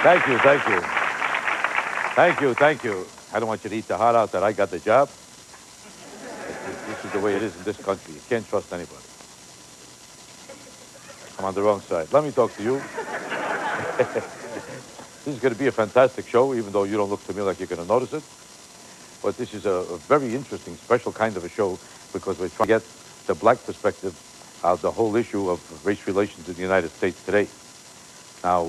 Thank you, thank you. Thank you, thank you. I don't want you to eat the heart out that I got the job. This is the way it is in this country. You can't trust anybody. I'm on the wrong side. Let me talk to you. This is going to be a fantastic show, even though you don't look to me like you're going to notice it. But this is a very interesting, special kind of a show because we're trying to get the black perspective of the whole issue of race relations in the United States today. Now,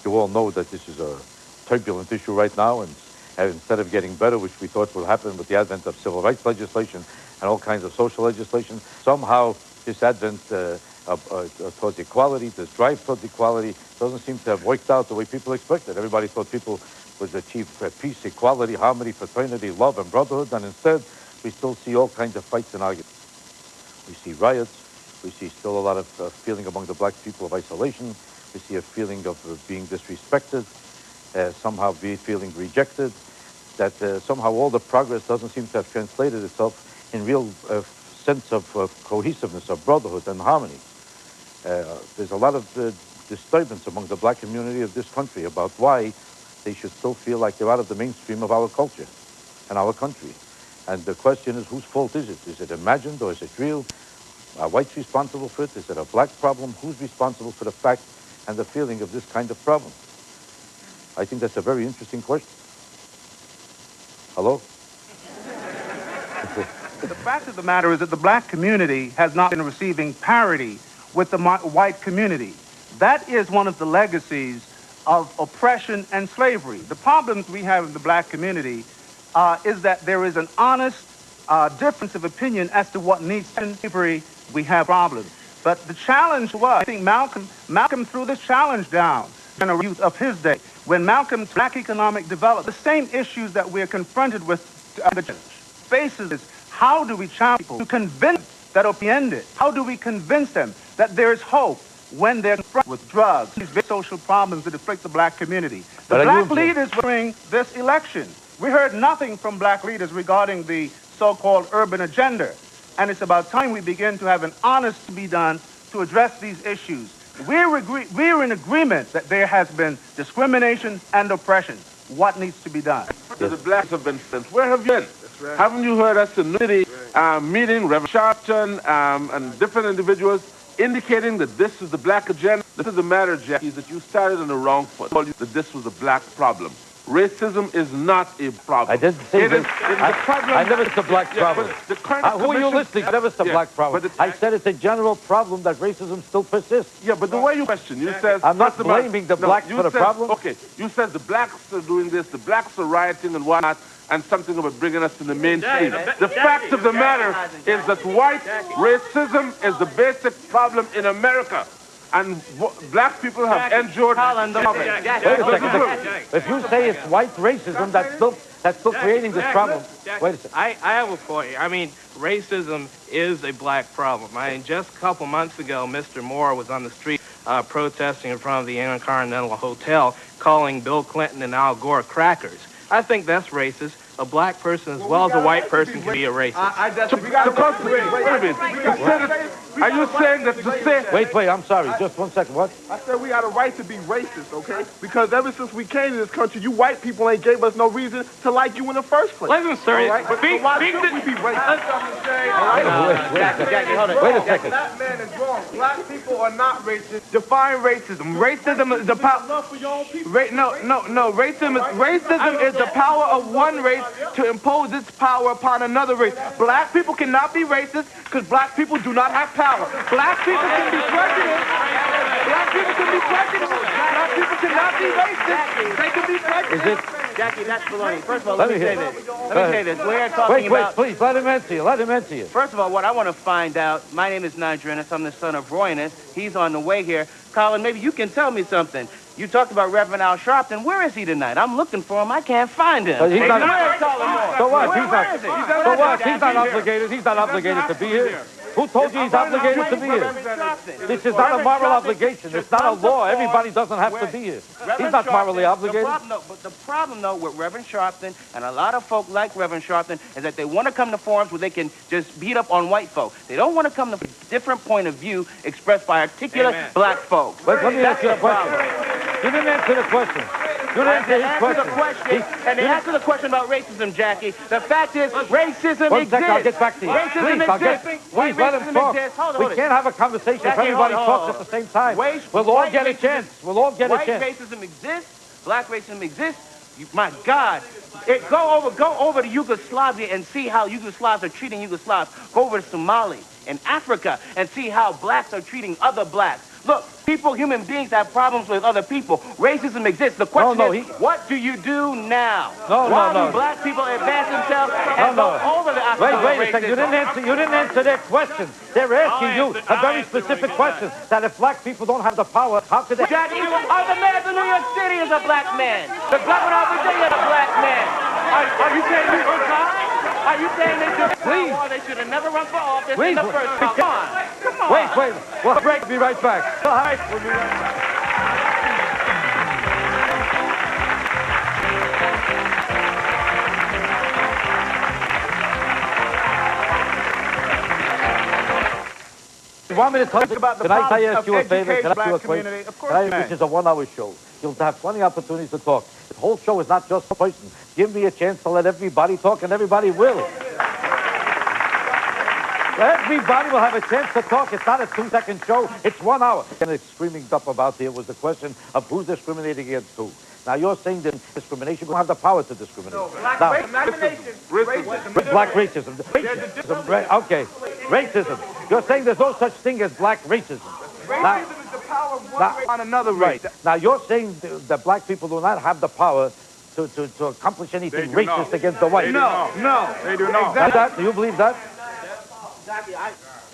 you all know that this is a turbulent issue right now, and instead of getting better, which we thought will happen with the advent of civil rights legislation and all kinds of social legislation, somehow this advent towards equality, this drive towards equality, doesn't seem to have worked out the way people expected. Everybody thought people would achieve peace, equality, harmony, fraternity, love, and brotherhood, and instead, we still see all kinds of fights and arguments. We see riots. We see still a lot of feeling among the black people of isolation. We see a feeling of being disrespected, somehow feeling rejected, that somehow all the progress doesn't seem to have translated itself in real sense of cohesiveness, of brotherhood and harmony. There's a lot of disturbance among the black community of this country about why they should still feel like they're out of the mainstream of our culture and our country. And the question is, whose fault is it? Is it imagined or is it real? Are whites responsible for it? Is it a black problem? Who's responsible for the fact and the feeling of this kind of problem? I think that's a very interesting question. Hello? The fact of the matter is that the black community has not been receiving parity with the white community. That is one of the legacies of oppression and slavery. The problems we have in the black community is that there is an honest difference of opinion as to what needs to be slavery. We have problems. But the challenge was, I think Malcolm threw this challenge down in the youth of his day. When Malcolm's black economic development, the same issues that we're confronted with faces is, how do we challenge people to convince that will be ended? How do we convince them that there is hope when they're confronted with drugs, these big social problems that afflict the black community? The black leaders during this election, we heard nothing from black leaders regarding the so-called urban agenda. And it's about time we begin to have an honest to be done to address these issues. We're in agreement that there has been discrimination and oppression. What needs to be done? The blacks have been sent. Where have you been? Right. Haven't you heard us in the city meeting, Reverend Sharpton and different individuals indicating that this is the black agenda? This is the matter, Jackie, is that you started on the wrong foot. That this was a black problem. Racism is not a problem. I didn't say this. I never said it's a black problem. Who are you listening? I never said a black problem. I said it's a general problem that racism still persists. Yeah, but the way you question, you said... I'm not blaming the blacks for the problem. Okay, you said the blacks are doing this, the blacks are rioting and whatnot, and something about bringing us to the mainstream. The fact of the matter is that white racism is the basic problem in America. And black people have endured... Wait a second. If you say it's white racism, that's still creating this problem. Wait a second. I have a point. I mean, racism is a black problem. I mean, just a couple months ago, Mr. Moore was on the street protesting in front of the Intercontinental Hotel, calling Bill Clinton and Al Gore crackers. I think that's racist. A black person as well as a white person can be a racist. Wait a minute. Are you saying that to say... Wait, I'm sorry. Just 1 second. What? I said we got a right to be racist, okay? Because ever since we came to this country, you white people ain't gave us no reason to like you in the first place. Listen, sir. Right? Why should we be racist? Wait a second. That man is wrong. Black people are not racist. Define racism. Racism is the power... No. Racism is the power of one race to impose its power upon another race. Black people cannot be racist because black people do not have power. Black people can be prejudiced. Black people can be prejudiced. Black people cannot be racist. They can be prejudiced. Jackie, that's baloney. First of all, let me say this. We're talking about... Wait, please, let him answer you. First of all, what I want to find out, my name is Nigel Ennis. I'm the son of Roy Ennis. He's on the way here. Colin, maybe you can tell me something. You talked about Reverend Al Sharpton. Where is he tonight? I'm looking for him. I can't find him. He's not, so what? He's not obligated. He's not obligated to be here. Who told you he's obligated to be here? This is not a moral obligation. It's not a law. Everybody doesn't have to be here. He's not morally obligated. The problem, though, with Reverend Sharpton and a lot of folk like Reverend Sharpton is that they want to come to forums where they can just beat up on white folk. They don't want to come to a different point of view expressed by articulate black folks. Let me ask you a question. You didn't answer the question. You didn't answer his question. And to answer the question about racism, Jackie, the fact is racism One exists. second, I'll get back to you. Racism exists. Please let him talk. We can't have a conversation if everybody talks at the same time. We'll all get a chance. We'll all get a chance. White racism exists. Black racism exists. My God. Go over to Yugoslavia and see how Yugoslavs are treating Yugoslavs. Go over to Somalia and Africa and see how blacks are treating other blacks. Look, human beings have problems with other people. Racism exists. The question is, what do you do now? Why do black people advance themselves and go over the obstacle of Wait a second. You didn't answer their question. They're asking you a very specific question. That if black people don't have the power, how could they... Jackie, the mayor of New York City is a black man. The governor of Virginia is a black man. Are you saying this is God? Are you saying they should have never run for office in the first place? Come on. Wait. We'll break. Be right back. All right. We'll be right back. You want me to tell you about the problem of educated black community? Of course you may. This is a one-hour show. You'll have plenty of opportunities to talk. The whole show is not just a person. Give me a chance to let everybody talk, and everybody will. Everybody will have a chance to talk. It's not a 2-second show. It's 1 hour. And it's screaming up about here was the question of who's discriminating against who. Now, you're saying that discrimination, we don't have the power to discriminate. No, black racism. Okay, racism. You're saying there's no such thing as black racism. Racism is the power of one race on another race. Right. Now, you're saying that black people do not have the power to accomplish anything racist against the whites. No, they do not. Exactly. Do you believe that? Jackie,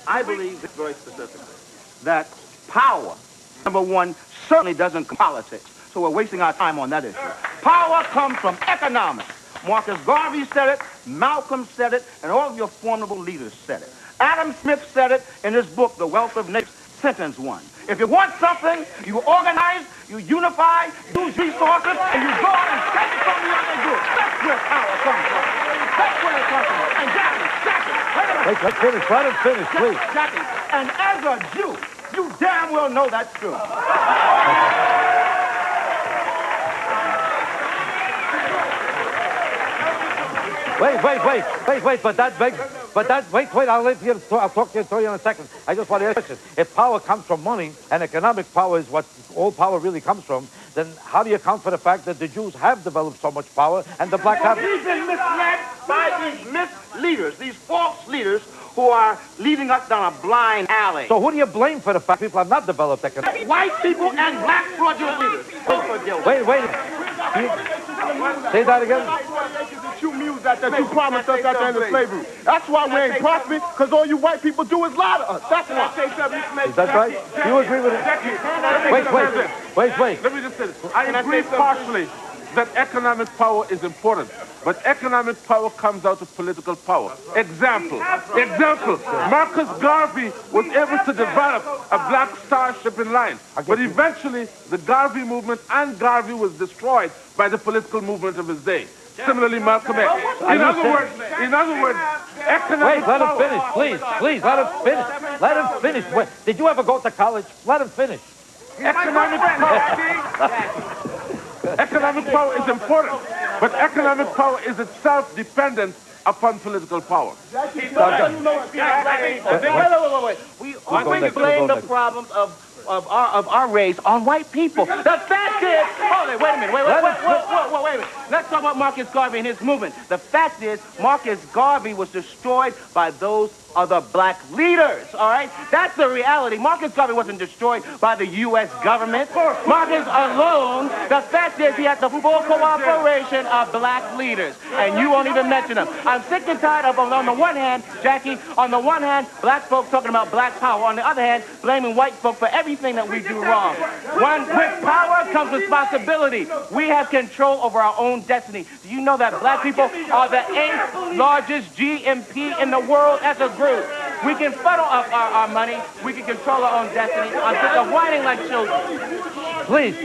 I believe very specifically that power, number one, certainly doesn't come from politics. So we're wasting our time on that issue. Power comes from economics. Marcus Garvey said it, Malcolm said it, and all of your formidable leaders said it. Adam Smith said it in his book, The Wealth of Nations, sentence 1. If you want something, you organize, you unify, use resources, and you go out and take it from the other group. That's where power comes from. That's where it comes from. And Jackie, wait a minute. Wait, let's finish. Let him finish, please. Jackie, and as a Jew, you damn well know that's true. Wait, I'll talk to you in a second. I just want to ask you, if power comes from money, and economic power is what all power really comes from, then how do you account for the fact that the Jews have developed so much power, and the blacks haven't? We've been misled by these misleaders, these false leaders, who are leading us down a blind alley. So who do you blame for the fact people have not developed economic? White people and black fraudulent leaders. Wait. Say that again. That you mused that you promised us at the end of slavery. That's why we ain't prospering, because all you white people do is lie to us. That's why. Is that right? You agree with it? Wait. Let me just say this. I agree partially that economic power is important, but economic power comes out of political power. Example, Marcus Garvey was able to develop a black starship in line, but eventually the Garvey movement and Garvey was destroyed by the political movement of his day. Similarly, Malcolm X. In other words, economic power... Wait, let him finish, please, let him finish. Let him finish. Wait, did you ever go to college? Let him finish. Economic power is important, but economic power is itself dependent upon political power. Wait. We always blame the problems of our race on white people. The fact is, wait a minute. Let's talk about Marcus Garvey and his movement. The fact is, Marcus Garvey was destroyed by those other black leaders, all right? That's the reality. Marcus Garvey wasn't destroyed by the U.S. government. Marcus alone, the fact is he had the full cooperation of black leaders, and you won't even mention them. I'm sick and tired of, on the one hand, Jackie, on the one hand, black folks talking about black power. On the other hand, blaming white folk for everything that we do wrong. With power comes responsibility. We have control over our own destiny. Do you know that black people are the 8th largest GMP in the world as a group? We can funnel up our money. We can control our own destiny. I'm sick of whining like children. Please.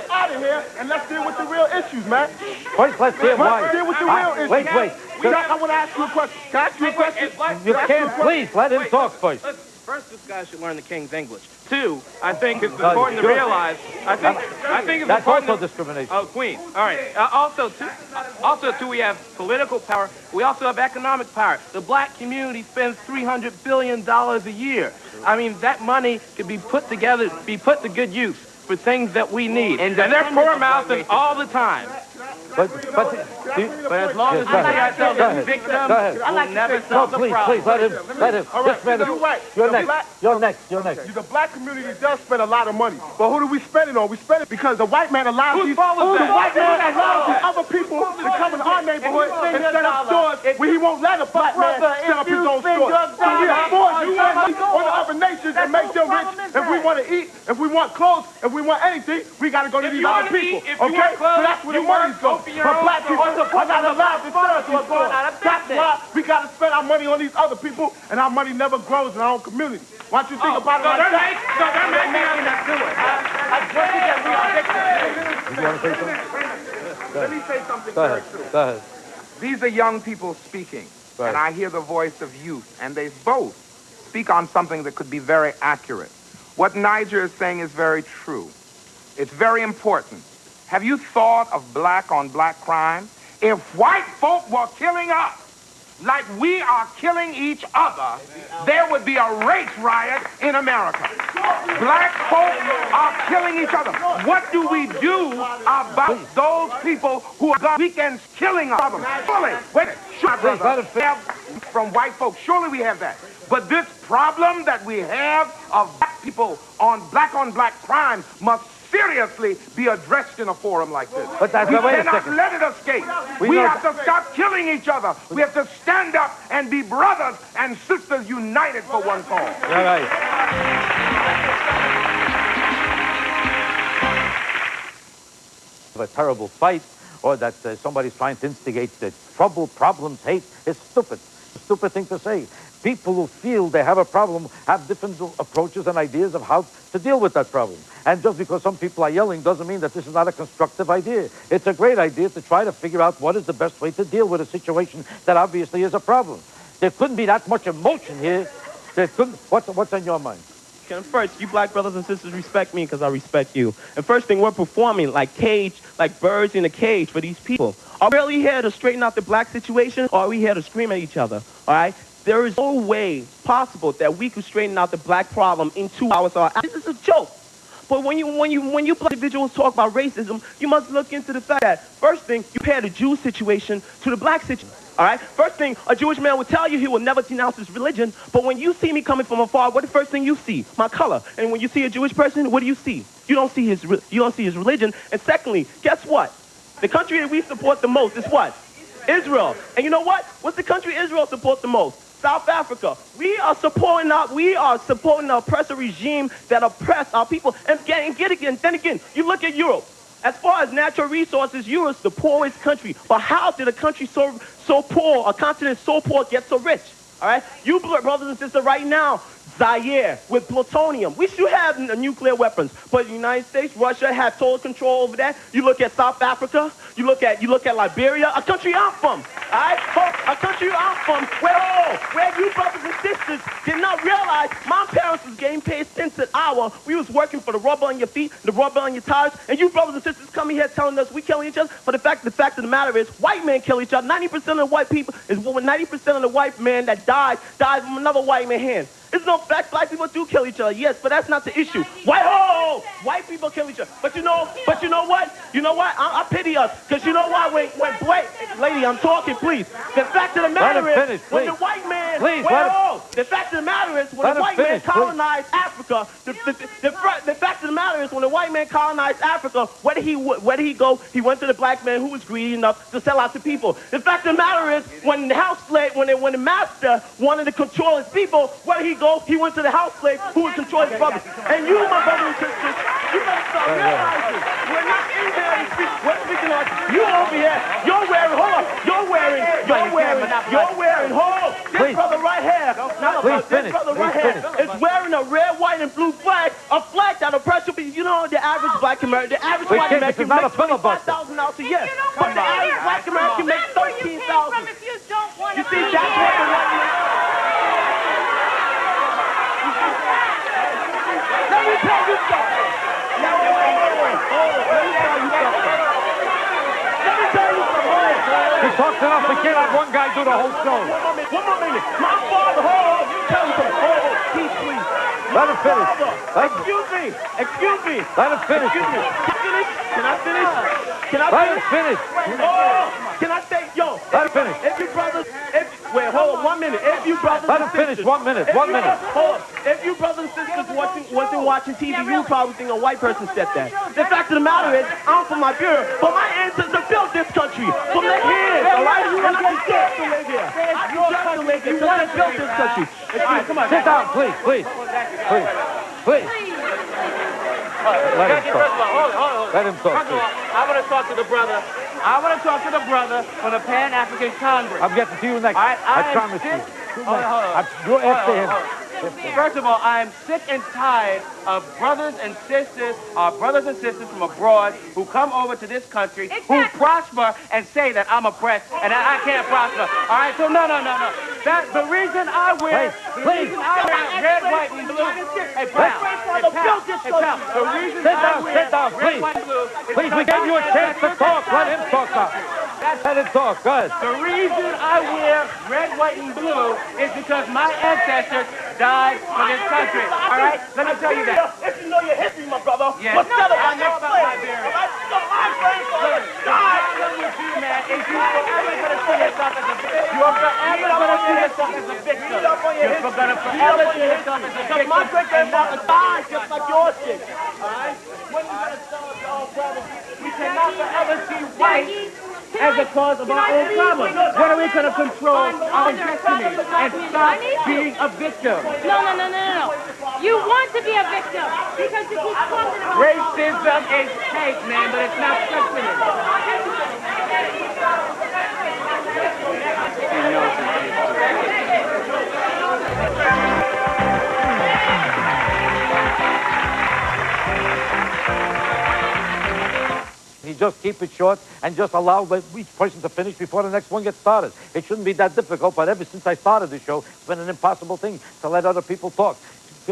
Out of here and let's deal with the real issues, man. First, let's hear why. Let's deal with the real issues. Wait. I want to ask you a question. Can I ask you a question? You can't, please, let him talk first. First, this guy should learn the King's English. Two, I think it's important to realize. I think it's that's important. also discrimination. Oh, Queen. All right. Also, too, we have political power. We also have economic power. The black community spends $300 billion a year. I mean, that money could be put together, be put to good use for things that we need. And they're poor-mouthing all the time. But as long as we see ourselves as victims, we'll never solve the problem. Please, let him. All right, This man, you're right. You're next. The black community does spend a lot of money. But who do we spend it on? We spend it because the white man allows these other people to come in our neighborhood and set up stores where he won't let a black man set up his own store. So we afford you on the other nations and make them rich. If we want to eat, if we want clothes, if we want anything, we got to go to these other people. Okay? So that's where the money's going. But black people are not allowed to set up these stores. That's why we got to spend our money on these other people, and our money never grows in our own community. Why don't you think about it like that? You want to say something? Let me say something. Go ahead. These are young people speaking, and I hear the voice of youth, and they both speak on something that could be very accurate. What Niger is saying is very true. It's very important. Have you thought of black on black crime? If white folk were killing us like we are killing each other, there would be a race riot in America. Black folk are killing each other. What do we do about those people who are weekends killing us? Surely, from white folks, surely we have that. But this problem that we have of black people on black crime must seriously be addressed in a forum like this. But that's we wait a cannot second. let it escape. We have to stop killing each other. We have to stand up and be brothers and sisters united for one cause. All right. A terrible fight, or that somebody's trying to instigate trouble, problems, hate, is stupid. Stupid thing to say. People who feel they have a problem have different approaches and ideas of how to deal with that problem. And just because some people are yelling doesn't mean that this is not a constructive idea. It's a great idea to try to figure out what is the best way to deal with a situation that obviously is a problem. There couldn't be that much emotion here. There couldn't. What's on your mind? First, you black brothers and sisters respect me because I respect you. And first thing, we're performing like birds in a cage for these people. Are we really here to straighten out the black situation, or are we here to scream at each other? All right? There is no way possible that we could straighten out the black problem in 2 hours. This is a joke. But when you black individuals talk about racism, you must look into the fact that first thing, you compare the Jew situation to the black situation. All right? First thing, a Jewish man will tell you he will never denounce his religion, but when you see me coming from afar, what the first thing you see? My color. And when you see a Jewish person, what do you see? You don't see his religion. And secondly, guess what? The country that we support the most is what? Israel. And you know what? What's the country Israel supports the most? South Africa. We are supporting the oppressor regime that oppress our people. And then again, you look at Europe. As far as natural resources, Europe's the poorest country. But how did a country so poor, a continent so poor, get so rich? All right? You brothers and sisters right now, Zaire with plutonium. We should have nuclear weapons, but the United States, Russia had total control over that. You look at South Africa, you look at Liberia, a country I'm from. All right? A country I'm from where you brothers and sisters did not realize my parents was getting paid cents an hour. We was working for the rubber on your feet, the rubber on your tires, and you brothers and sisters coming here telling us we killing each other. But the fact of the matter is, white men kill each other. 90% of the white people is 90% of the white man that died from another white man's hand. It's no fact black people do kill each other, yes, but that's not the issue. White people kill each other. But you know what? I pity us, because you know why? When black lady, I'm talking, please. The fact of the matter is, when the white man, the fact of the matter is, when the white man colonized Africa, the fact of the matter is, when the white man colonized Africa, where did he go? He went to the black man who was greedy enough to sell out to people. The fact of the matter is, when the master wanted to control his people, where did he go? He went to the house slave who would control his brothers. And you, my brothers and sisters, you better start realizing we're not in there to speak. We're speaking on you over here. You're wearing this brother right here. This brother right here is wearing a red, white, and blue flag, a flag that oppresses people. You know, the average black American, the average white American makes $25,000 a year. But the average black American makes $13,000. You see, that's what the white man... He talks enough. We can't have one guy do the whole show. One more minute. My father, hold on. You tell him something. Hold on. Please, please. Let him finish. Excuse me. Excuse me. Let him finish. Excuse me. Can I finish? Can I Let finish? him finish. Oh, can I say, yo? Let him finish. If you brothers, wait, hold on 1 minute. If you brothers Let and him finish. sisters, 1 minute. 1 minute. Hold on. If you brothers and sisters wasn't watching TV, you would probably think a white person said that. The fact of the matter is, I'm from Liberia, but my ancestors built this country from the head. All right, you don't get to live here. I deserve to live here because I built this country. All right, come on. Sit down, please, please. Please. Please. Let him talk. Let him talk, First of all, I want to talk to the brother. I want to talk to the brother from the Pan-African Congress. I'm getting to you next. All right, I promise you. Hold on. You're after him. First of all, I am sick and tired of brothers and sisters from abroad who come over to this country who prosper and say that I'm oppressed and that I can't prosper. All right, so no. That the reason I wear red, white, and blue. Hey, pal. The reason I wear red, white, and blue. Please, we gave you a chance to talk. Let him talk now. Let him talk. Go ahead. The reason I wear red, white, and blue is because my ancestors died for this country. All right? Let me tell you that. If you know your history, my brother, Yes. what's that I about know next about place? Liberia. All right? So my grandfather The died. problem with you, man, is you're forever going to see yourself as a victim. You're forever going to see yourself as a victim. You're going to forever see yourself as a Because victim. my great-grandfather died just like yours did. All right? When you going to solve your own problem? We cannot forever see white as a cause of our own problems. When are we going to control our destiny and stop being a victim? No. You want to be a victim because you keep talking about Racism is fake, man, but it's not sustenance. You just keep it short and just allow each person to finish before the next one gets started. It shouldn't be that difficult, but ever since I started the show, it's been an impossible thing to let other people talk.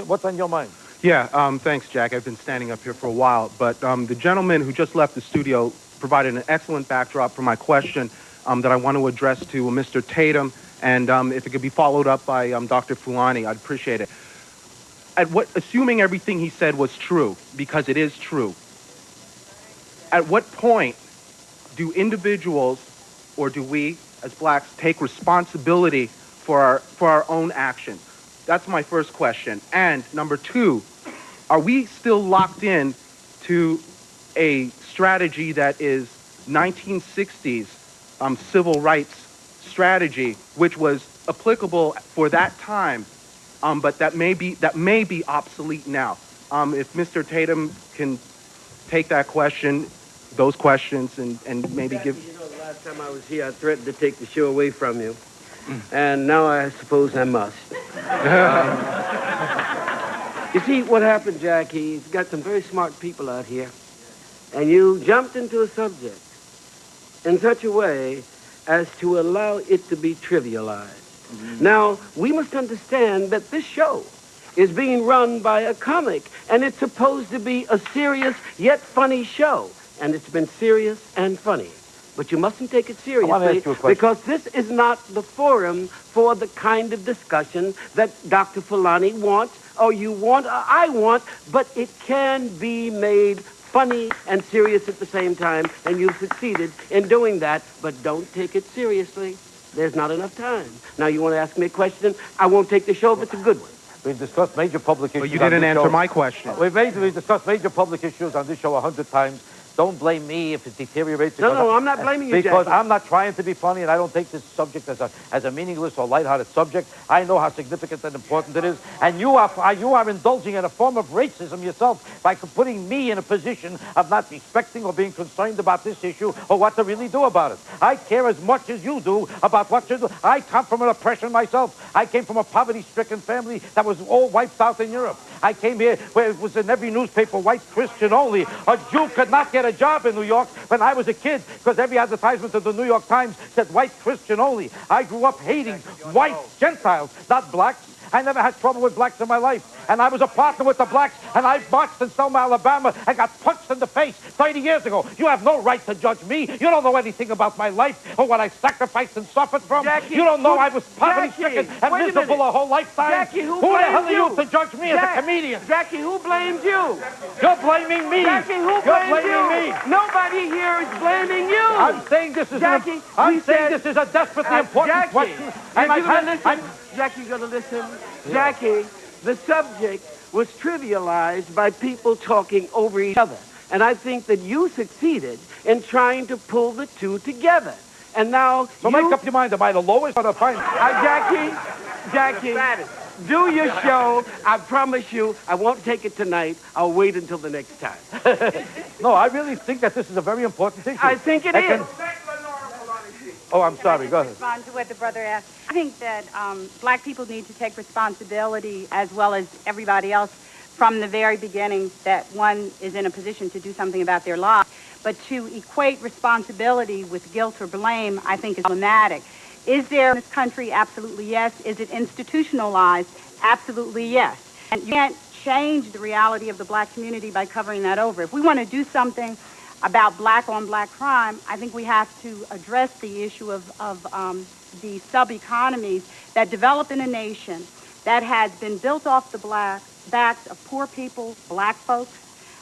What's on your mind? Yeah, thanks, Jack. I've been standing up here for a while, but the gentleman who just left the studio provided an excellent backdrop for my question that I want to address to Mr. Tatum, and if it could be followed up by Dr. Fulani, I'd appreciate it. Assuming everything he said was true, because it is true, at what point do individuals, or do we, as blacks, take responsibility for our own actions? That's my first question. And number two, are we still locked in to a strategy that is 1960s civil rights strategy, which was applicable for that time, but that may be obsolete now? If Mr. Tatum can take that question, those questions, and maybe give... You know, the last time I was here, I threatened to take the show away from you. And now I suppose I must. You see, what happened, Jack, he's got some very smart people out here. And you jumped into a subject in such a way as to allow it to be trivialized. Now, we must understand that this show is being run by a comic, and it's supposed to be a serious yet funny show. And it's been serious and funny. But you mustn't take it seriously because this is not the forum for the kind of discussion that Dr. Fulani wants, or you want, or I want, but it can be made funny and serious at the same time, and you've succeeded in doing that, but don't take it seriously. There's not enough time. Now, you want to ask me a question? I won't take the show if it's a good one. We've discussed major public issues. Well, you didn't answer my question. We've discussed major public issues on this show 100 times. Don't blame me if it deteriorates. No, I'm not blaming you, because Jackie. I'm not trying to be funny, and I don't take this subject as a meaningless or lighthearted subject. I know how significant and important it is, and you are indulging in a form of racism yourself by putting me in a position of not respecting or being concerned about this issue or what to really do about it. I care as much as you do about what to do. I come from an oppression myself. I came from a poverty-stricken family that was all wiped out in Europe. I came here where it was in every newspaper, white Christian only. A Jew could not get a job in New York when I was a kid because every advertisement of the New York Times said white Christian only. I grew up hating white Gentiles, not blacks. I never had trouble with blacks in my life. And I was a partner with the blacks, and I marched in Selma, Alabama, and got punched in the face 30 years ago. You have no right to judge me. You don't know anything about my life or what I sacrificed and suffered from. Jackie, you don't know I was poverty-stricken and miserable a whole lifetime. Jackie, who the hell blames are you to judge me as a comedian? Jackie, who blames you? You're blaming me. Jackie, who You're blames blaming you? me. Nobody here is blaming you. I'm saying this is Jackie, this is a desperately important question. Jackie, you're going to listen. Jackie, the subject was trivialized by people talking over each other. And I think that you succeeded in trying to pull the two together. And now so make up your mind. Am I the lowest or the finest? Jackie, do your show. I promise you, I won't take it tonight. I'll wait until the next time. No, I really think that this is a very important issue. I think it is. Oh, I'm sorry. Go ahead. Respond to what the brother asked. I think that black people need to take responsibility, as well as everybody else, from the very beginning, that one is in a position to do something about their lives. But to equate responsibility with guilt or blame, I think is problematic. Is there in this country? Absolutely yes. Is it institutionalized? Absolutely yes. And you can't change the reality of the black community by covering that over. If we want to do something about black-on-black crime, I think we have to address the issue of the sub-economies that develop in a nation that has been built off the backs of poor people, black folks,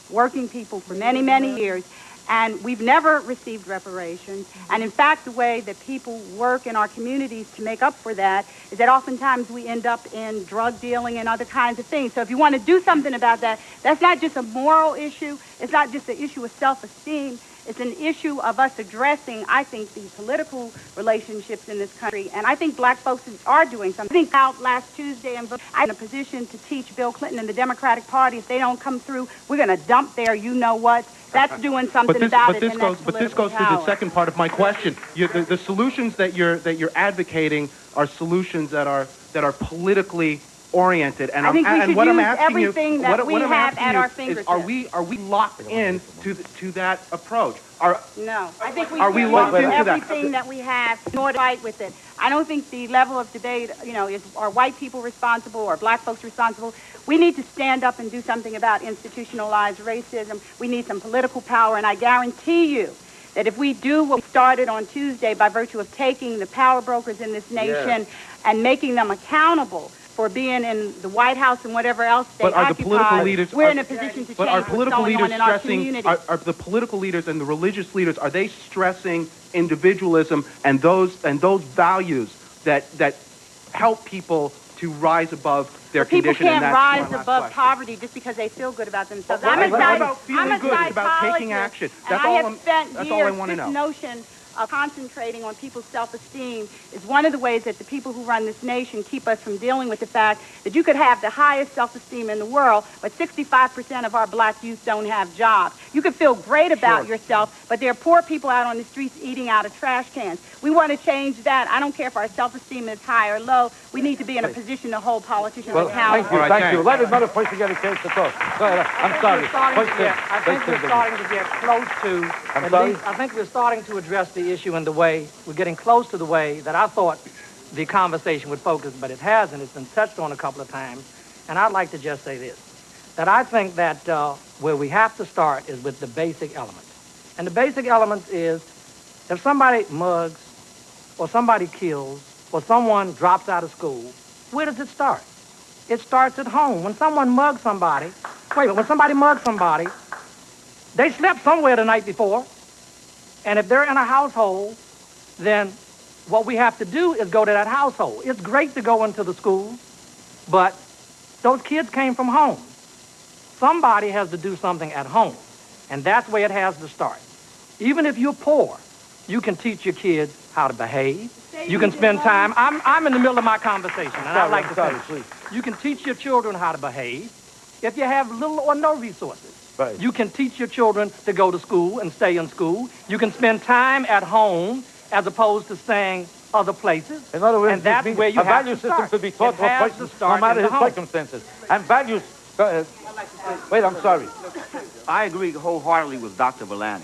working people for many, many years. And we've never received reparations. And in fact, the way that people work in our communities to make up for that is that oftentimes we end up in drug dealing and other kinds of things. So if you want to do something about that, that's not just a moral issue. It's not just an issue of self-esteem. It's an issue of us addressing, I think, the political relationships in this country. And I think black folks are doing something. I think out last Tuesday, I'm in a position to teach Bill Clinton and the Democratic Party, if they don't come through, we're going to dump their you-know-what. That's doing something about it. But this goes to the second part of my question. The solutions that you're advocating are solutions that are politically oriented, and I think we should what I'm use asking you, everything that we have at our fingertips. Are we locked in to that approach? No, I think we are we should locked use into everything that we have in order to fight with it. I don't think the level of debate, are white people responsible or black folks responsible? We need to stand up and do something about institutionalized racism. We need some political power, and I guarantee you that if we do what we started on Tuesday by virtue of taking the power brokers in this nation and making them accountable for being in the White House and whatever else they occupy, we're in a position to change what's going on in our community. Are the political leaders and the religious leaders, are they stressing individualism and those values that help people to rise above their condition? People can't rise above poverty just because they feel good about themselves. I'm about feeling good. It's about taking action. That's all I want to know. This notion of concentrating on people's self-esteem is one of the ways that the people who run this nation keep us from dealing with the fact that you could have the highest self-esteem in the world, but 65% of our black youth don't have jobs. You could feel great about yourself, but there are poor people out on the streets eating out of trash cans. We want to change that. I don't care if our self-esteem is high or low. We need to be in a position to hold politicians accountable. Thank you. Let another person get a chance to talk. Go ahead. I'm sorry. I think we're starting to get close to. I think we're starting to address the issue in the way we're getting close to the way that I thought the conversation would focus, but it hasn't. It's been touched on a couple of times, and I'd like to just say this: that I think that where we have to start is with the basic elements, and the basic elements is if somebody mugs, or somebody kills, or someone drops out of school, where does it start? It starts at home. When someone mugs somebody, when somebody mugs somebody, they slept somewhere the night before. And if they're in a household, then what we have to do is go to that household. It's great to go into the schools, but those kids came from home. Somebody has to do something at home, and that's where it has to start. Even if you're poor, you can teach your kids how to behave. You can spend time. I'm in the middle of my conversation, and I'd like to finish. You can teach your children how to behave if you have little or no resources. Right. You can teach your children to go to school and stay in school. You can spend time at home as opposed to staying other places. In other words, and that's where you a have value to start. system could be taught to a person no matter his circumstances. And values... Wait, I'm sorry. I agree wholeheartedly with Dr. Villani.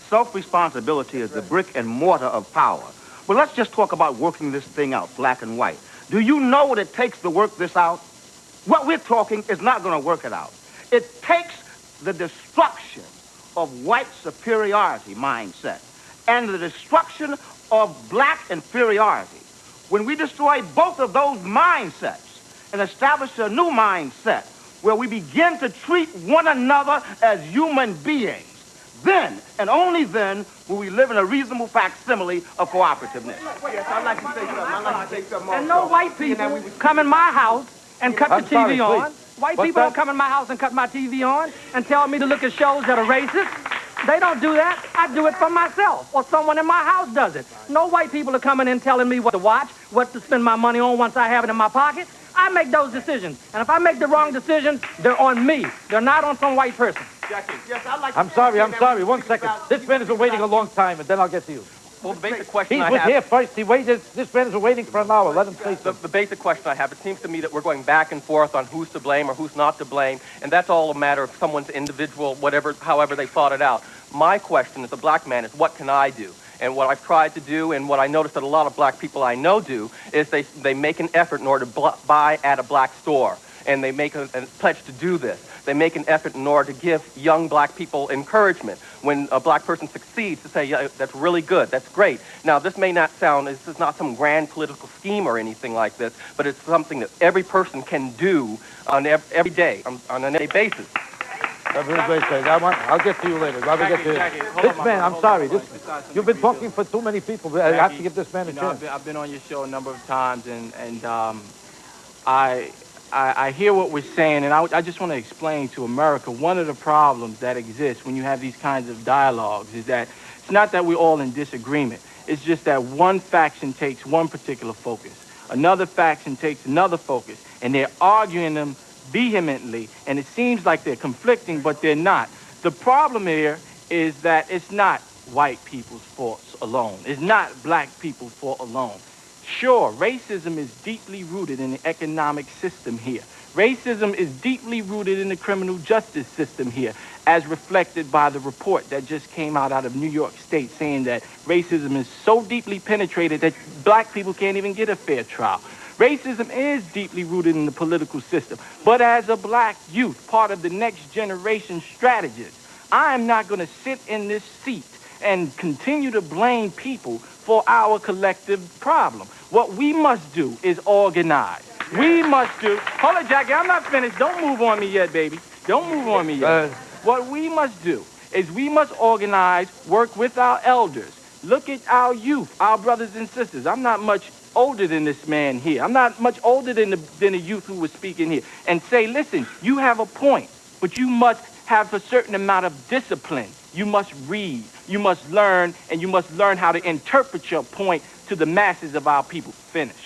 Self-responsibility is the brick and mortar of power. But let's just talk about working this thing out, black and white. Do you know what it takes to work this out? What we're talking is not going to work it out. It takes the destruction of white superiority mindset and the destruction of black inferiority. When we destroy both of those mindsets and establish a new mindset where we begin to treat one another as human beings, then and only then will we live in a reasonable facsimile of cooperativeness. Yes, I'd like to say something. I'd like to say something. And no white people come in my house and cut the TV on. White people don't come in my house and cut my TV on and tell me to look at shows that are racist. They don't do that. I do it for myself, or someone in my house does it. No white people are coming in telling me what to watch, what to spend my money on once I have it in my pocket. I make those decisions. And if I make the wrong decisions, they're on me. They're not on some white person. Jackie, yes, I'd like to I'm sorry. 1 second. This man has been waiting a long time, and then I'll get to you. Well, the basic question He I was have... here first. He waited. This man has been waiting for an hour. Let him say something. The basic question I have, it seems to me that we're going back and forth on who's to blame or who's not to blame, and that's all a matter of someone's individual, however they thought it out. My question as a black man is, what can I do? And what I've tried to do, and what I noticed that a lot of black people I know do, is they make an effort in order to buy at a black store, and they make a pledge to do this. They make an effort in order to give young black people encouragement. When a black person succeeds, to say, yeah, that's really good, that's great. Now, this may not sound, this is not some grand political scheme or anything like this, but it's something that every person can do on every day, on an everyday basis. I'll get to you later. This man, I'm sorry. You've been talking for too many people. I have to give this man a chance. I've been on your show a number of times, and I hear what we're saying, and I just want to explain to America one of the problems that exists when you have these kinds of dialogues is that it's not that we're all in disagreement. It's just that one faction takes one particular focus, another faction takes another focus, and they're arguing them vehemently, and it seems like they're conflicting, but they're not. The problem here is that it's not white people's faults alone. It's not black people's fault alone. Sure, racism is deeply rooted in the economic system here. Racism is deeply rooted in the criminal justice system here, as reflected by the report that just came out of New York State saying that racism is so deeply penetrated that black people can't even get a fair trial. Racism is deeply rooted in the political system. But as a black youth, part of the next generation strategist, I am not going to sit in this seat and continue to blame people for our collective problem. What we must do is organize. We must do... Hold on, Jackie, I'm not finished. Don't move on me yet, baby. Don't move on me yet. What we must do is we must organize, work with our elders. Look at our youth, our brothers and sisters. I'm not much older than this man here. I'm not much older than the youth who was speaking here. And say, listen, you have a point, but you must have a certain amount of discipline. You must read, you must learn, and you must learn how to interpret your point to the masses of our people. Finish.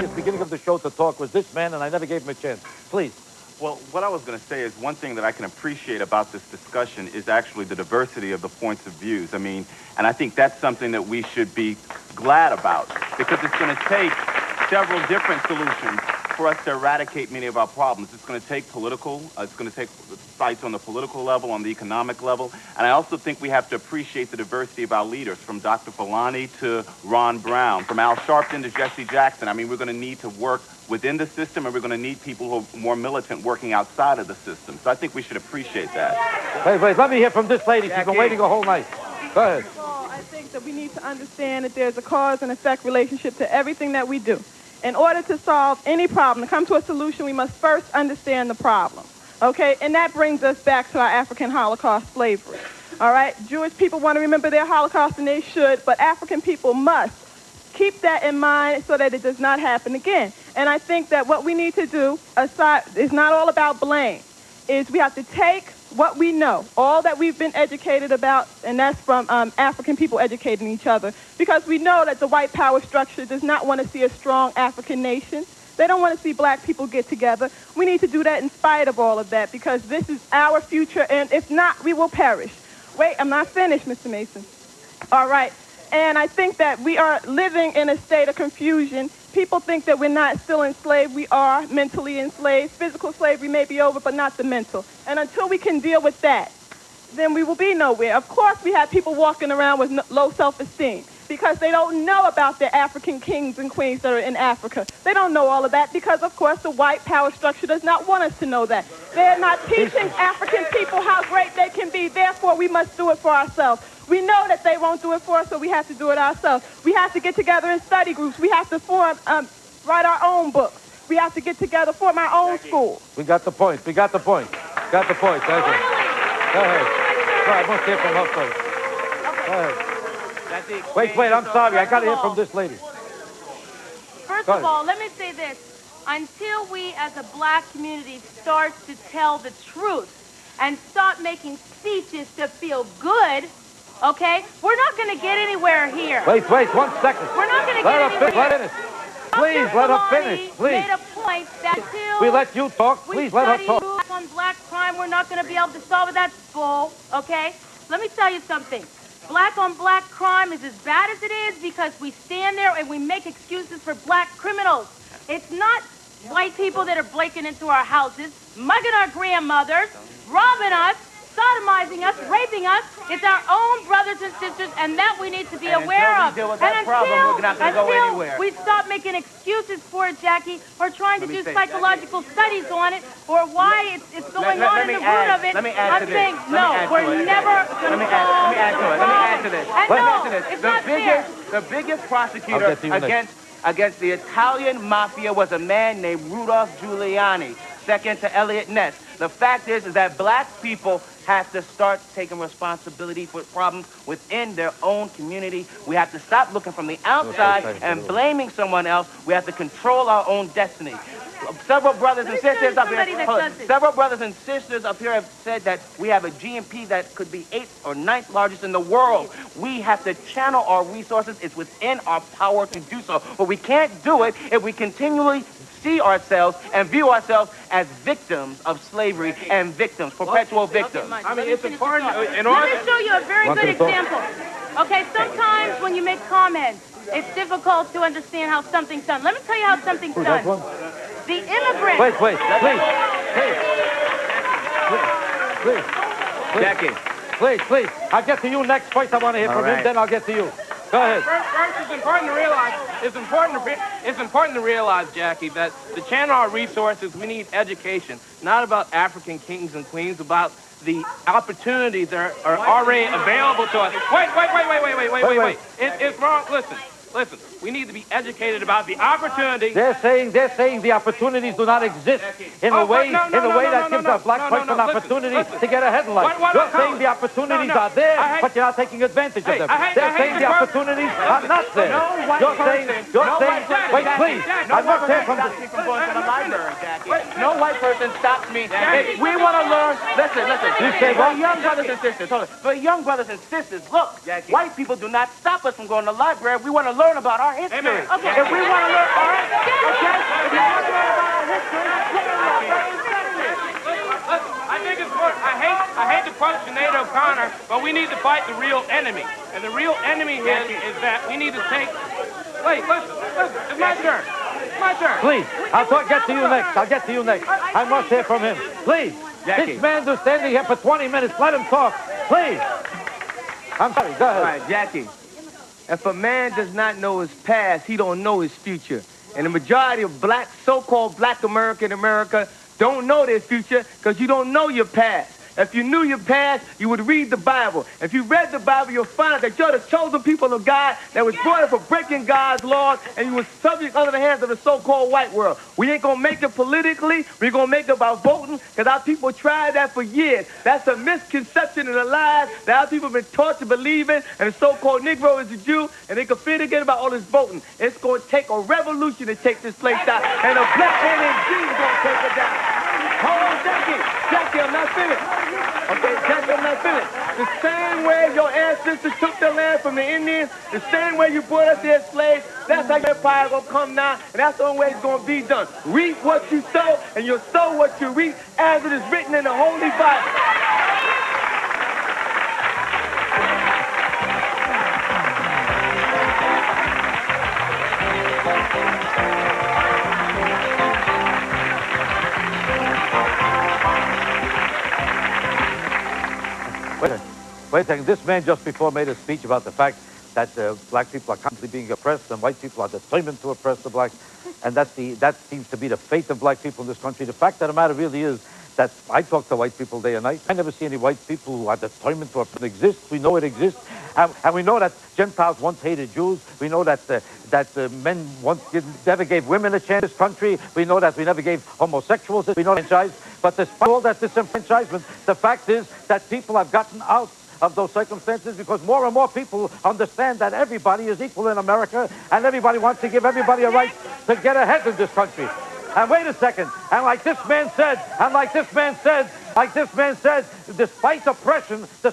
The beginning of the show to talk was this man, and I never gave him a chance. Please. Well, what I was going to say is one thing that I can appreciate about this discussion is actually the diversity of the points of views. I mean, and I think that's something that we should be glad about, because it's going to take several different solutions for us to eradicate many of our problems. It's going to take it's going to take fights on the political level, on the economic level, and I also think we have to appreciate the diversity of our leaders, from Dr. Fulani to Ron Brown, from Al Sharpton to Jesse Jackson. I mean, we're going to need to work within the system, and we're going to need people who are more militant working outside of the system. So I think we should appreciate that. Wait, let me hear from this lady. She's been waiting a whole night. Go ahead. I think that we need to understand that there's a cause and effect relationship to everything that we do. In order to solve any problem, to come to a solution, we must first understand the problem, okay? And that brings us back to our African Holocaust slavery, all right? Jewish people want to remember their Holocaust, and they should, but African people must keep that in mind so that it does not happen again. And I think that what we need to do, aside, is not all about blame, is we have to take what we know, all that we've been educated about, and that's from African people educating each other, because we know that the white power structure does not want to see a strong African nation. They don't want to see black people get together. We need to do that in spite of all of that, because this is our future, and if not, we will perish. Wait, I'm not finished, Mr. Mason. All right. And I think that we are living in a state of confusion. People think that we're not still enslaved. We are mentally enslaved. Physical slavery may be over, but not the mental. And until we can deal with that, then we will be nowhere. Of course, we have people walking around with low self-esteem because they don't know about the African kings and queens that are in Africa. They don't know all of that because, of course, the white power structure does not want us to know that. They're not teaching African people how great they can be. Therefore, we must do it for ourselves. We know that they won't do it for us, so we have to do it ourselves. We have to get together in study groups. We have to write our own books. We have to get together, form our own school. We got the point. We got the point. Got the point. Thank you. Go ahead. Go ahead. I must hear from her first. Go ahead. Wait, I'm sorry. I got to hear from this lady. First of all, let me say this. Until we as a black community start to tell the truth and stop making speeches to feel good, okay, we're not going to get anywhere here. Wait, 1 second. We're not going to get anywhere here. Let her finish. Please, let her finish. Please. Made a point that until we let you talk. Please let her talk. Black on black crime, we're not going to be able to solve it. That's bull, okay? Let me tell you something. Black on black crime is as bad as it is because we stand there and we make excuses for black criminals. It's not white people that are breaking into our houses, mugging our grandmothers, robbing us, sodomizing us, raping us. It's our own brothers and sisters, and that we need to be aware of. Deal with that problem, we're not going to go anywhere. We stop making excuses for it, Jackie, or trying to do psychological studies on it, or why it's going on in the root of it. I'm saying, no, we're never going to solve the problem. Let me add to this. And no, it's not fair. The biggest prosecutor against the Italian mafia was a man named Rudolph Giuliani, second to Elliot Ness. The fact is that black people have to start taking responsibility for problems within their own community. We have to stop looking from the outside and blaming someone else. We have to control our own destiny. Several brothers and sisters up here have said that we have a GNP that could be 8th or 9th largest in the world. We have to channel our resources. It's within our power to do so. But we can't do it if we continually see ourselves and view ourselves as victims of slavery and victims, perpetual victims. I mean, it's important. Let me show you a very good example. Okay, sometimes when you make comments, it's difficult to understand how something's done. Let me tell you how something's done. The immigrants. Wait, please. Jackie. Please. I'll get to you next. First, I want to hear from him, then I'll get to you. Go ahead. First, it's important to realize, Jackie, that to channel our resources, we need education, not about African kings and queens, about the opportunities that are already available to us. Wait. It's wrong. Listen. We need to be educated about the opportunity. They're saying the opportunities do not exist in a way that gives a black person an opportunity to get ahead in life. You're saying the opportunities are there, but you're not taking advantage of them. They're saying the opportunities are not there. You're saying, wait, please. I must hear from this. From going to the library, Jackie. No white person stops me. If we want to learn, listen. For young brothers and sisters, for young brothers and sisters, look, white people do not stop us from going to the library. We want to learn about our history. Okay. If we want to learn, if we want to learn about our history, I think it's important. I hate to quote Sinead O'Connor, but we need to fight the real enemy. And the real enemy here is that we need to take... Wait, listen. It's my turn. Please, I'll get to you next. I must hear from him. Please. Jackie. This man is standing here for 20 minutes. Let him talk. Please. I'm sorry. Go ahead. All right, Jackie. If a man does not know his past, he don't know his future. And the majority of so-called black America don't know their future because you don't know your past. If you knew your past, you would read the Bible. If you read the Bible, you'll find out that you're the chosen people of God that was brought up for breaking God's laws, and you were subject under the hands of the so-called white world. We ain't going to make it politically. We're going to make it by voting because our people tried that for years. That's a misconception and a lie that our people have been taught to believe in, and the so-called Negro is a Jew, and they can forget about all this voting. It's going to take a revolution to take this place down, and a black man named G is going to take it down. Hold on, Jackie, I'm not finished. Okay, Jackie, I'm not finished. The same way your ancestors took the land from the Indians, the same way you brought us here as slaves, that's how your empire gonna come now, and that's the only way it's gonna be done. Reap what you sow, and you'll sow what you reap, as it is written in the Holy Bible. Wait a second. This man just before made a speech about the fact that black people are constantly being oppressed and white people are determined to oppress the blacks. And that seems to be the fate of black people in this country. The fact of the matter really is that I talk to white people day and night. I never see any white people who are determined to exist. We know it exists. And we know that Gentiles once hated Jews. We know that men once never gave women a chance in this country. We know that we never gave homosexuals. We know franchise. But despite all that disenfranchisement, the fact is that people have gotten out of those circumstances because more and more people understand that everybody is equal in America and everybody wants to give everybody a right to get ahead in this country. And wait a second, and like this man said, despite oppression, the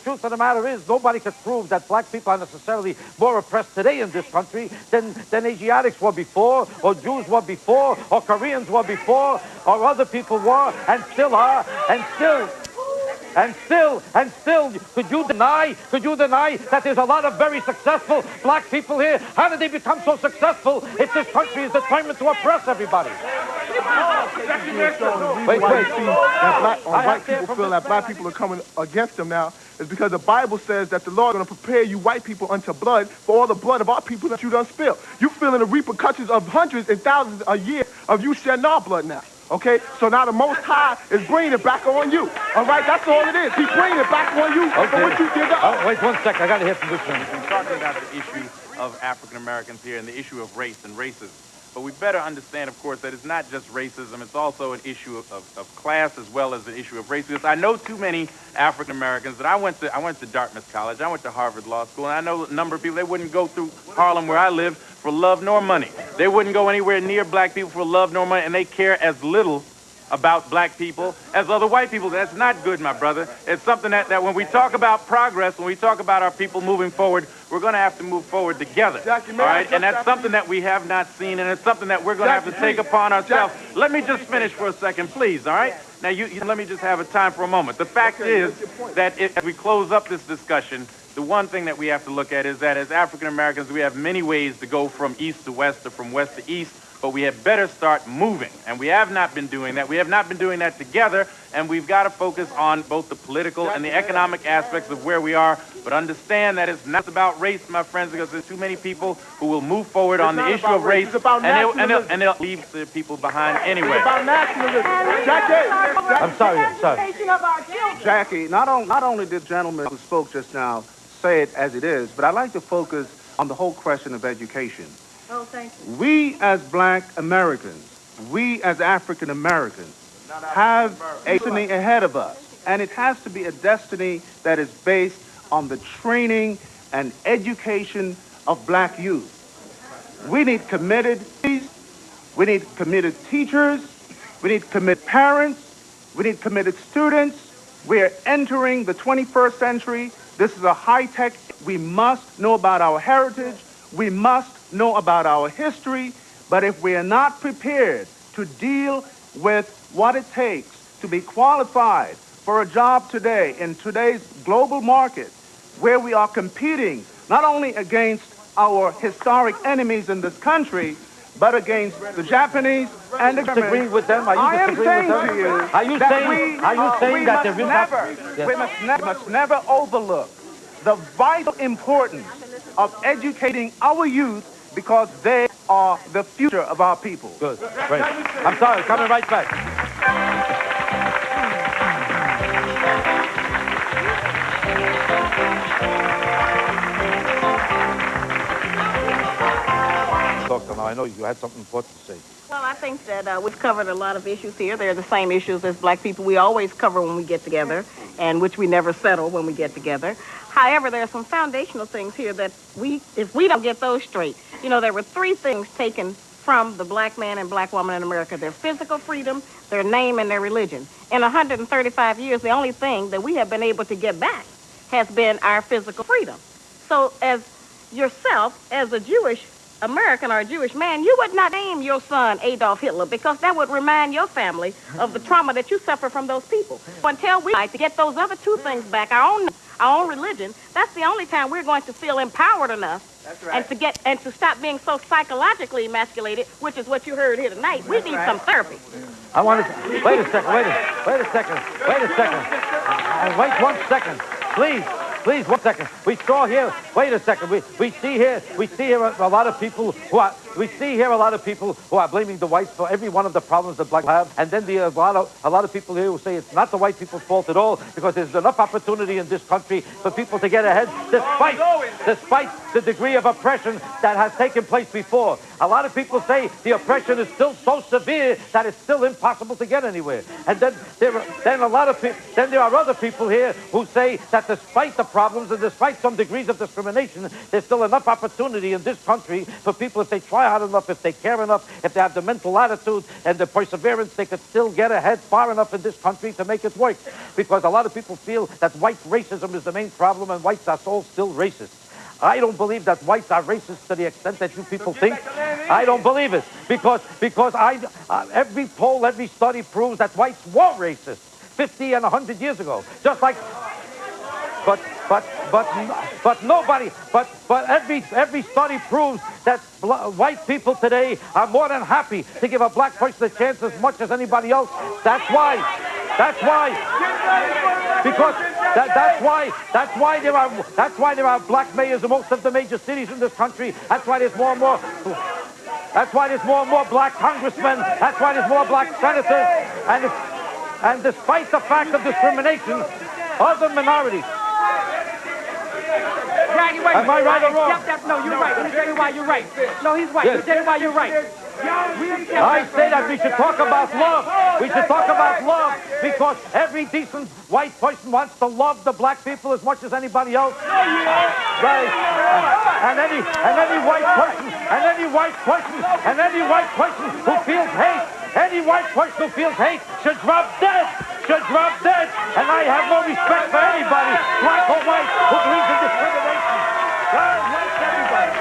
truth of the matter is nobody could prove that black people are necessarily more oppressed today in this country than Asiatics were before, or Jews were before, or Koreans were before, or other people were, and still are, and still, could you deny that there's a lot of very successful black people here? How did they become so successful if this country is determined to oppress everybody? White people feel that black people are coming against them now is because the Bible says that the Lord is going to prepare you white people unto blood for all the blood of our people that you done spill. You feeling the repercussions of hundreds and thousands a year of you shedding our blood now. Okay, so now the Most High is bringing it back on you. All right, that's all it is. He's bringing it back on you for what you did to us. Oh, wait 1 second. I got to hear from this one. We're talking about the issue of African Americans here and the issue of race and racism. But we better understand, of course, that it's not just racism. It's also an issue of class as well as an issue of race. Because I know too many African Americans that I went to Dartmouth College. I went to Harvard Law School. And I know a number of people, they wouldn't go through Harlem where I live for love nor money. They wouldn't go anywhere near black people for love nor money. And they care as little about black people as other white people. That's not good, my brother. It's something that when we talk about progress, when we talk about our people moving forward, we're going to have to move forward together. All right? And that's something that we have not seen, and it's something that we're going to have to take upon ourselves. Let me just finish for a second, please, all right? Now, you let me just have a time for a moment. The fact is that as we close up this discussion, the one thing that we have to look at is that as African Americans, we have many ways to go from east to west or from west to east, but we had better start moving. And we have not been doing that. We have not been doing that together, and we've got to focus on both the political and the economic aspects of where we are, but understand that it's not about race, my friends, because there's too many people who will move forward on the issue of race, and they'll leave the people behind anyway. It's about nationalism. I'm sorry. Jackie, not only did the gentleman who spoke just now say it as it is, but I'd like to focus on the whole question of education. Oh, thank you. We as black Americans, we as African Americans, have a destiny ahead of us. And it has to be a destiny that is based on the training and education of black youth. We need committed teachers, we need committed parents, we need committed students. We are entering the 21st century. This is a high-tech. We must know about our heritage. We must know about our history. But if we are not prepared to deal with what it takes to be qualified for a job today in today's global market, where we are competing not only against our historic enemies in this country, but against the Japanese and the Germans. Disagree with them? Are you disagreeing with them? Are you saying that there is not? We must never overlook the vital importance of educating our youth because they are the future of our people. Good. Great. I'm sorry. Coming right back. Now, I know you had something important to say. Well, I think that we've covered a lot of issues here. They're the same issues as black people we always cover when we get together, and which we never settle when we get together. However, there are some foundational things here that if we don't get those straight, you know, there were three things taken from the black man and black woman in America: their physical freedom, their name, and their religion. In 135 years, the only thing that we have been able to get back has been our physical freedom. So as yourself, as a Jewish American or a Jewish man, you would not name your son Adolf Hitler because that would remind your family of the trauma that you suffer from those people. Until we fight to get those other two things back, our own religion, that's the only time we're going to feel empowered enough and to stop being so psychologically emasculated, which is what you heard here tonight. We need some therapy. I wanted to, wait a second. And wait 1 second. Please, 1 second. We saw here. Wait a second. We see here a lot of people who are blaming the whites for every one of the problems that blacks have, and then a lot of people here who say it's not the white people's fault at all because there's enough opportunity in this country for people to get ahead, despite the degree of oppression that has taken place before. A lot of people say the oppression is still so severe that it's still impossible to get anywhere. And then there are other people here who say that despite the problems and despite some degrees of discrimination, there's still enough opportunity in this country for people, if they try hard enough, if they care enough, if they have the mental attitude and the perseverance, they could still get ahead far enough in this country to make it work. Because a lot of people feel that white racism is the main problem and whites are all still racist. I don't believe that whites are racist to the extent that you people think. I don't believe it because every poll, every study proves that whites were racist 50 and 100 years ago. Just like, but every study proves that white people today are more than happy to give a black person a chance as much as anybody else. That's why there are black mayors in most of the major cities in this country. That's why there's more and more black congressmen. That's why there's more black senators. And despite the fact of discrimination, other minorities. Am I right or wrong? No, you're right. Let me tell you why you're right. No, he's right. Let me tell you why you're right. I say that we should talk about love. We should talk about love because every decent white person wants to love the black people as much as anybody else. Right. And any white person who feels hate, should drop dead. And I have no respect for anybody, black or white, who believes in discrimination. God bless everybody.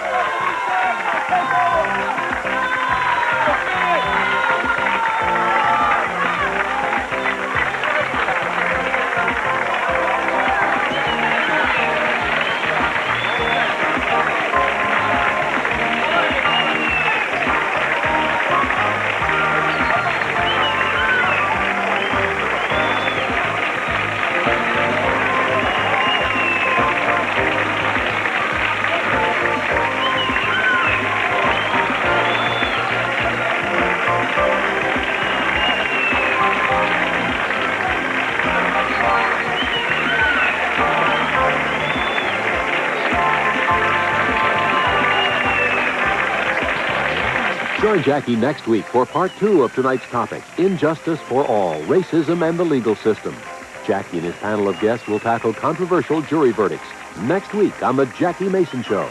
Join Jackie next week for part 2 of tonight's topic, Injustice for All, Racism and the Legal System. Jackie and his panel of guests will tackle controversial jury verdicts next week on The Jackie Mason Show.